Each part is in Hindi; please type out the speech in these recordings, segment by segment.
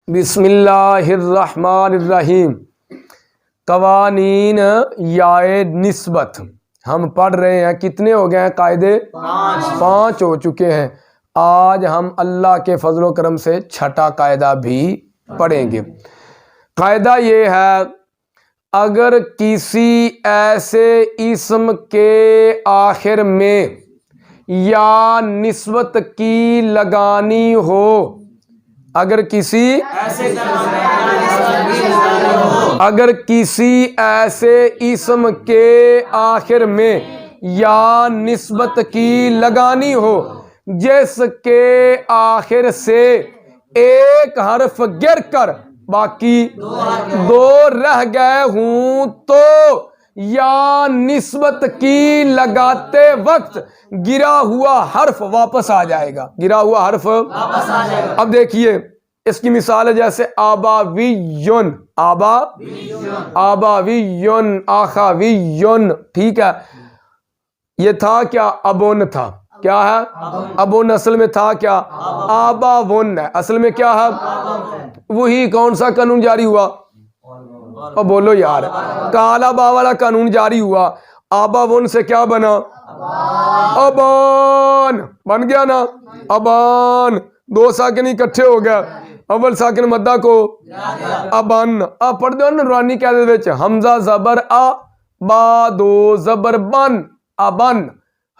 बिस्मिल्लाहिर्रहमानिर्रहीम। कवानीन याए निस्बत हम पढ़ रहे हैं। कितने हो गए हैं कायदे? 5 हो चुके हैं। आज हम अल्लाह के फजलो करम से छठा कायदा भी पढ़ेंगे। कायदा ये है, अगर किसी ऐसे इस्म के आखिर में या निस्बत की लगानी हो, अगर किसी ऐसे इस्म के आखिर में या निस्बत की लगानी हो जिसके आखिर से एक हर्फ गिर कर बाकी दो रह गए हूं तो या निस्बत की लगाते वक्त गिरा हुआ हर्फ वापस आ जाएगा। गिरा हुआ हर्फ वापस आ जाएगा। अब देखिए इसकी मिसाल है, जैसे आबावियुन, आबावियुन, आखावियुन। ठीक है, ये था क्या? अबुन था। क्या है? अबुन असल में था क्या? आबावुन है। असल में क्या है? वही कौन सा कानून जारी हुआ? और बोलो यार, काला बा वाला कानून जारी हुआ। आबावुन से क्या बना? अबान बन गया ना। अबान, दो साकिन इकट्ठे हो गया, अव्वल साकिन मद्दा को अबन। अब पढ़ दो नूरानी कायदे विच, हमजा जबर आ, बा दो जबर बन, अबन।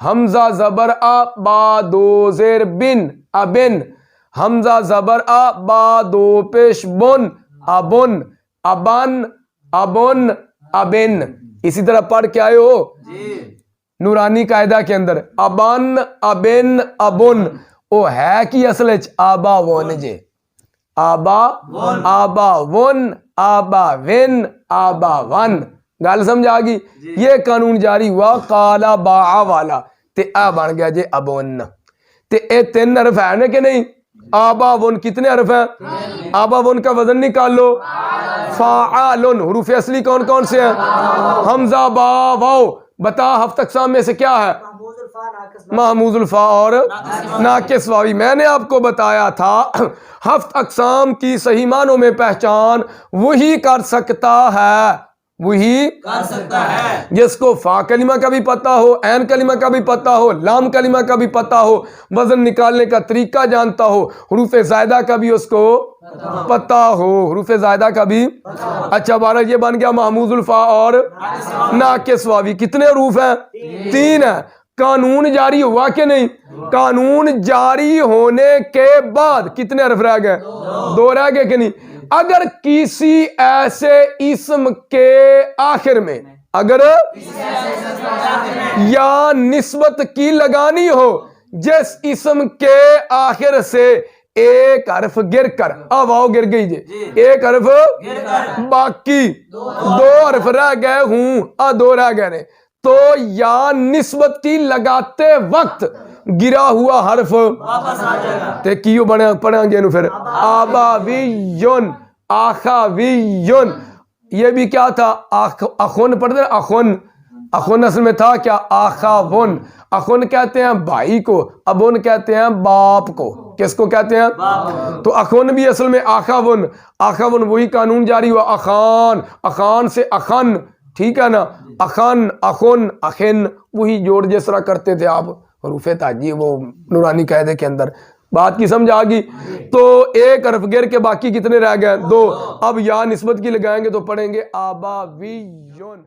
हमजा जबर आ, बा दो जेर बिन, अबिन। हमजा जबर आ, बा दो पेश बुन, अबुन, अबन, अबुन, अबिन। इसी तरह पढ़ के आए हो नूरानी कायदा के अंदर, अबन, अबिन, अबुन। ओ है कि असल आबावन जे, आबावन, आबाविन, आबावन। गल समझ आ गई? ये कानून जारी हुआ काला बा वाला, ते आ बन गया जे अबुन। ते ए 3 हरफ है ना कि नहीं? आबावन कितने हरफ हैं? आबावन का वजन निकाल लो। फाआलुन। हुरूफ असली कौन कौन से हैं? हमजा, बा, वाओ। बता हफ्त अक़साम में से क्या है? महमूजुल फा और नाकिस वावी। मैंने आपको बताया था हफ्त अक़साम की सही मानों में पहचान वही कर सकता है, वही कर सकता है जिसको फा कलिमा का भी पता हो, ऐन कलिमा का भी पता हो, लाम कलिमा का भी पता हो, वजन निकालने का तरीका जानता हो, हुरूफ ज़ायदा का भी उसको पता हो, हुरूफ ज़ायदा का भी। अच्छा बारह, ये बन गया महमूजुल फा और नाकिस वावी। कितने हरूफ हैं? 3 है। कानून जारी हुआ कि नहीं? कानून जारी होने के बाद कितने हरफ रह गए? 2 रह गए कि नहीं? अगर किसी ऐसे इस्म के आखिर में, अगर या निस्बत की लगानी हो जिस इस्म के आखिर से एक हरफ गिर कर, अब आओ गिर गई जे, एक हरफ बाकी 2 हरफ रह गए हूं, 2 रह गए, तो या निस्बत की लगाते वक्त गिरा हुआ हर्फ वापस आ जाएगा। ते कियो बने पढ़ेंगे नु फिर आबावियुन, आखावियुन। ये भी क्या था? अखुन पढ़ते हैं, अखुन। अखुन असल में था क्या? आखावुन। अखुन कहते हैं भाई को, अबुन कहते हैं बाप को। किसको कहते हैं? बाप। तो अखुन भी असल में आखावुन। आखावुन वही कानून जारी हुआ अखान, अखान से अखन। ठीक है ना? अखन, अखुन, अखिन, वही जोड़ जिस तरह करते थे आप हरूफ ताजी वो नूरानी कायदे के अंदर। बात की समझ आ गई? तो एक हरफ गिर के बाकी कितने रह गए? 2। अब या निस्बत की लगाएंगे तो पढ़ेंगे आबावियुन।